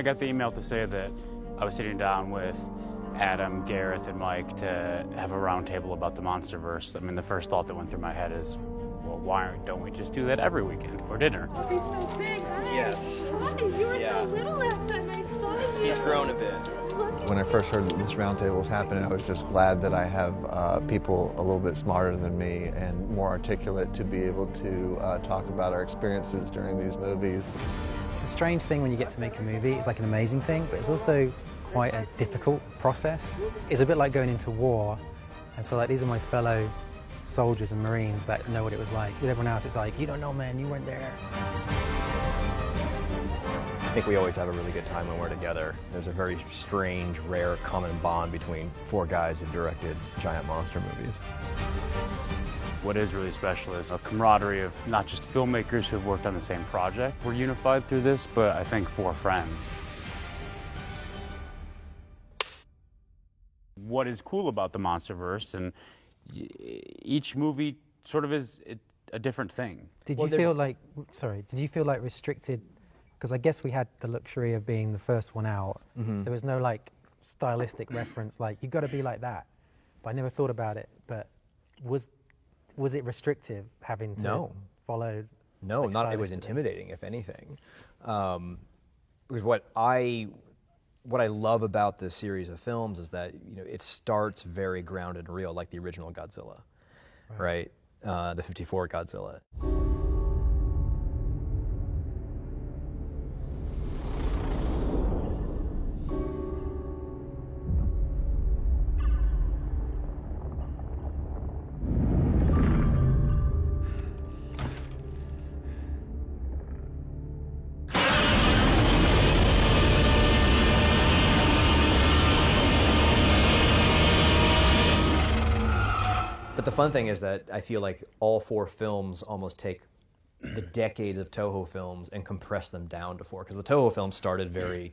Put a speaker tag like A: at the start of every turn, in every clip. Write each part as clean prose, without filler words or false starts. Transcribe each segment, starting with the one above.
A: I got the email to say that I was sitting down with Adam, Gareth, and Mike to have a roundtable about the Monsterverse. I mean, the first thought that went through my head is, well, why don't we just do that every weekend for dinner?
B: Oh, he's so big. Hi.
C: Yes.
B: Hi, you were so little last time I saw you.
C: He's grown a bit.
D: When I first heard that this roundtable was happening, I was just glad that I have people a little bit smarter than me and more articulate to be able to talk about our experiences during these movies.
E: It's a strange thing when you get to make a movie. It's like an amazing thing, but it's also quite a difficult process. It's a bit like going into war, and so like these are my fellow soldiers and Marines that know what it was like. With everyone else, it's like, you don't know, man, you weren't there.
F: I think we always have a really good time when we're together. There's a very strange, rare, common bond between four guys who directed giant monster movies.
A: What is really special is a camaraderie of not just filmmakers who have worked on the same project. We're unified through this, but I think four friends. What is cool about the Monsterverse, and each movie sort of is a different thing.
E: Did you feel like restricted? Because I guess we had the luxury of being the first one out, so there was no like stylistic reference, like you got to be like that. But I never thought about it. But was it restrictive having to follow?
F: No,
E: like,
F: not. It was intimidating, if anything. Because what I love about this series of films is that it starts very grounded and real, like the original Godzilla, right? The '54 Godzilla. But the fun thing is that I feel like all four films almost take the decades of Toho films and compress them down to four. Because the Toho films started very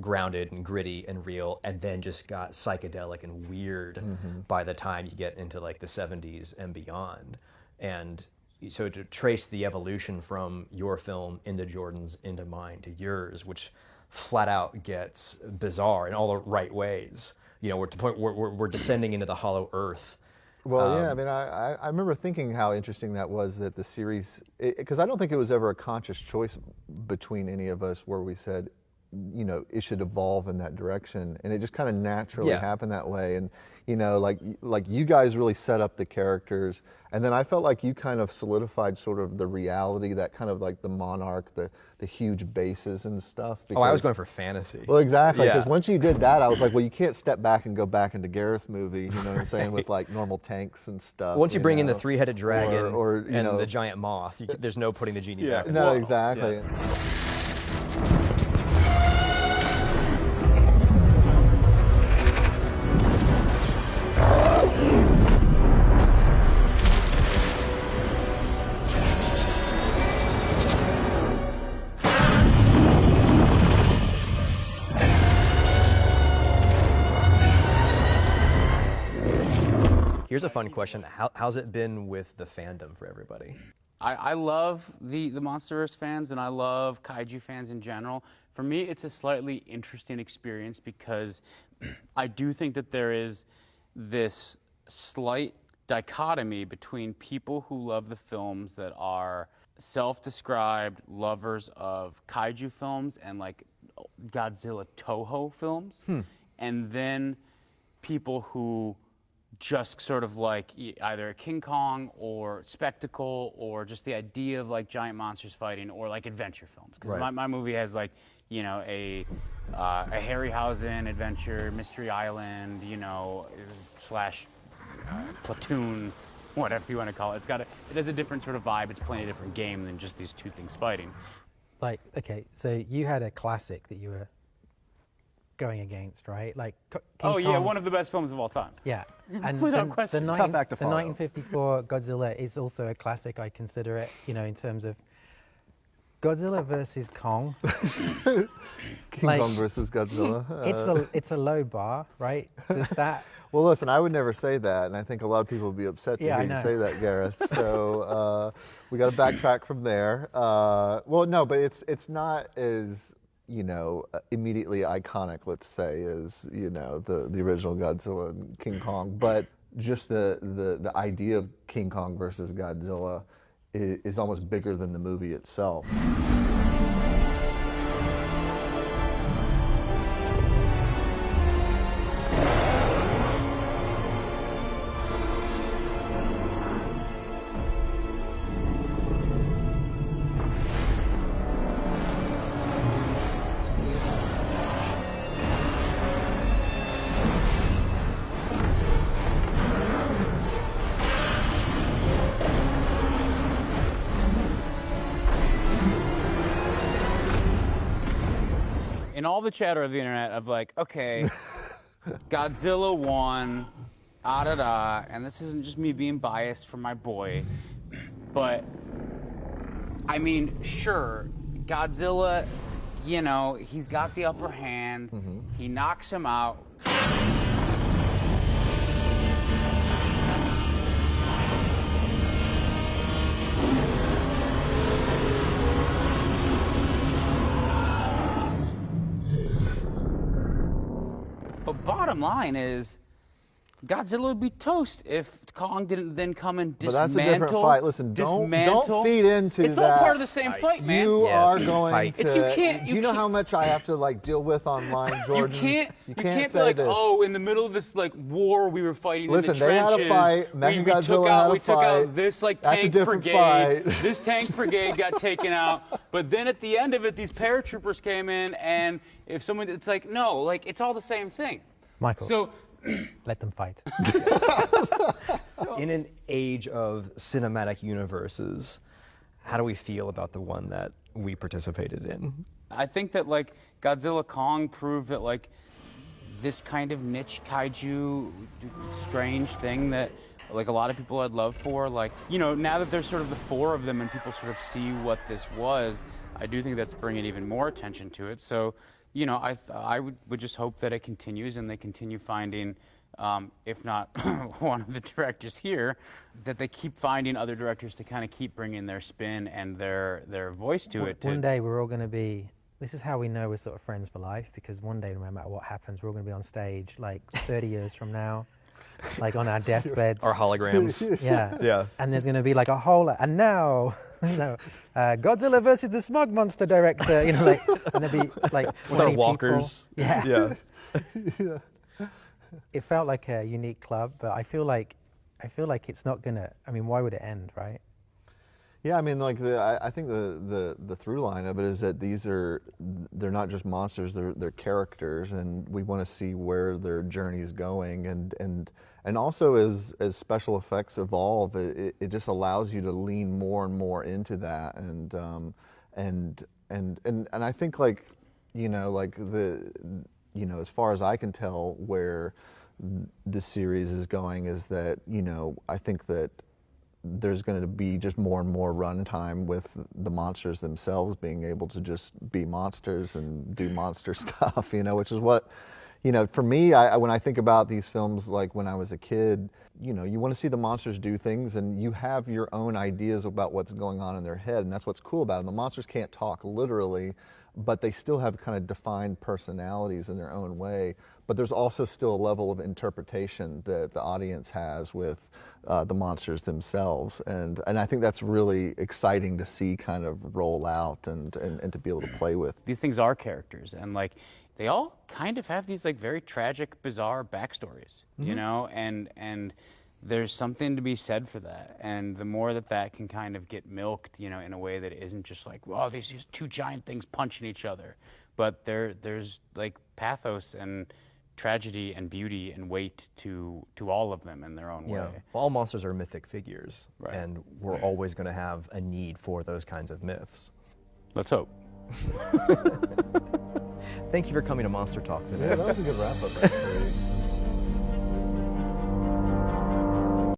F: grounded and gritty and real, and then just got psychedelic and weird by the time you get into like the 70s and beyond. And so to trace the evolution from your film into Jordan's, into mine, to yours, which flat out gets bizarre in all the right ways. We're to the point where we're descending into the hollow earth.
D: Well, yeah, I mean, I remember thinking how interesting that was, that the series, because I don't think it was ever a conscious choice between any of us where we said, it should evolve in that direction, and it just kind of naturally happened that way. And like you guys really set up the characters, and then I felt like you kind of solidified sort of the reality, that kind of like the monarch, the huge bases and stuff.
F: Because, I was going for fantasy.
D: Well, exactly, because once you did that, I was like, well, you can't step back and go back into Gareth's movie, you know what I'm saying, with like normal tanks and stuff.
F: Once you bring in the three-headed dragon
D: or
F: the giant moth, there's no putting the genie back in.
D: No, exactly.
F: Yeah. Here's a fun question. How's it been with the fandom for everybody?
A: I love the Monsterverse fans, and I love kaiju fans in general. For me, it's a slightly interesting experience because I do think that there is this slight dichotomy between people who love the films that are self-described lovers of kaiju films and like Godzilla Toho films, and then people who just sort of like either King Kong or spectacle or just the idea of like giant monsters fighting or like adventure films. Because my movie has like, a Harryhausen adventure, Mystery Island, slash platoon, whatever you want to call it. It has a different sort of vibe. It's playing a different game than just these two things fighting.
E: Like, okay, so you had a classic that you were going against, right? Like King Kong,
A: one of the best films of all time.
E: Yeah, and
A: without question.
F: Tough act to follow.
E: The 1954 Godzilla is also a classic. I consider it, in terms of Godzilla versus Kong.
D: King Kong versus Godzilla.
E: It's a low bar, right? Does that?
D: Well, listen, I would never say that, and I think a lot of people would be upset to hear you say that, Gareth. So we got to backtrack from there. Well, no, but it's not as immediately iconic, let's say, is, the original Godzilla and King Kong. But just the idea of King Kong versus Godzilla is almost bigger than the movie itself.
A: In all the chatter of the internet of like, okay, Godzilla won, and this isn't just me being biased for my boy, but I mean, sure, Godzilla, he's got the upper hand, he knocks him out. But bottom line is, Godzilla would be toast if Kong didn't then come and
D: But
A: dismantle.
D: that's a different fight. Listen, don't feed into
A: It's
D: that.
A: all part of the same fight, man.
D: You
F: Yes,
D: are going
F: fight.
D: to.
A: You can't-
D: do you know how much I have to deal with online, Jordan?
A: You can't be
D: say
A: like,
D: this.
A: oh, in the middle of this war we were fighting
D: Listen,
A: in the
D: they
A: trenches.
D: had a fight.
A: we
D: Mechagodzilla
A: took
D: had a
A: we took
D: fight.
A: out this
D: That's a
A: tank
D: different
A: brigade.
D: fight.
A: This tank brigade got taken out. But then at the end of it, these paratroopers came in, and if someone, it's like, no, it's all the same thing.
E: Michael,
A: So.
E: let them fight.
F: In an age of cinematic universes, how do we feel about the one that we participated in?
A: I think that Godzilla Kong proved that this kind of niche kaiju strange thing that a lot of people had love for, now that there's sort of the four of them and people sort of see what this was, I do think that's bringing even more attention to it. So, I would just hope that it continues and they continue finding, if not one of the directors here, that they keep finding other directors to kind of keep bringing their spin and their voice to it.
E: One day we're all going to be, this is how we know we're sort of friends for life, because one day, no matter what happens, we're all going to be on stage 30 years from now, on our deathbeds.
F: Our holograms.
E: Yeah.
F: Yeah.
E: And there's going to be a whole, and now, Godzilla versus the Smog Monster director, and there'll be 20
F: With our walkers.
E: People.
F: Yeah.
E: It felt like a unique club, but I feel like it's not gonna. I mean, why would it end, right?
D: Yeah, I mean, I think the through line of it is that they're not just monsters; they're characters, and we want to see where their journey is going, and also as special effects evolve, it just allows you to lean more and more into that, and I think as far as I can tell, where this series is going is that I think that there's going to be just more and more runtime with the monsters themselves being able to just be monsters and do monster stuff, which is what, for me, when I think about these films, when I was a kid, you want to see the monsters do things and you have your own ideas about what's going on in their head, and that's what's cool about them. The monsters can't talk literally, but they still have kind of defined personalities in their own way. But there's also still a level of interpretation that the audience has with the monsters themselves, and I think that's really exciting to see kind of roll out and to be able to play with.
A: These things are characters, and they all kind of have these very tragic, bizarre backstories, and there's something to be said for that. And the more that can kind of get milked, in a way that isn't just these two giant things punching each other, but there's pathos and tragedy and beauty and weight to all of them in their own way.
F: Well, all monsters are mythic figures,
A: Right.
F: and we're always going to have a need for those kinds of myths.
A: Let's hope.
F: Thank you for coming to Monster Talk today.
D: Yeah, that was a good wrap up, actually.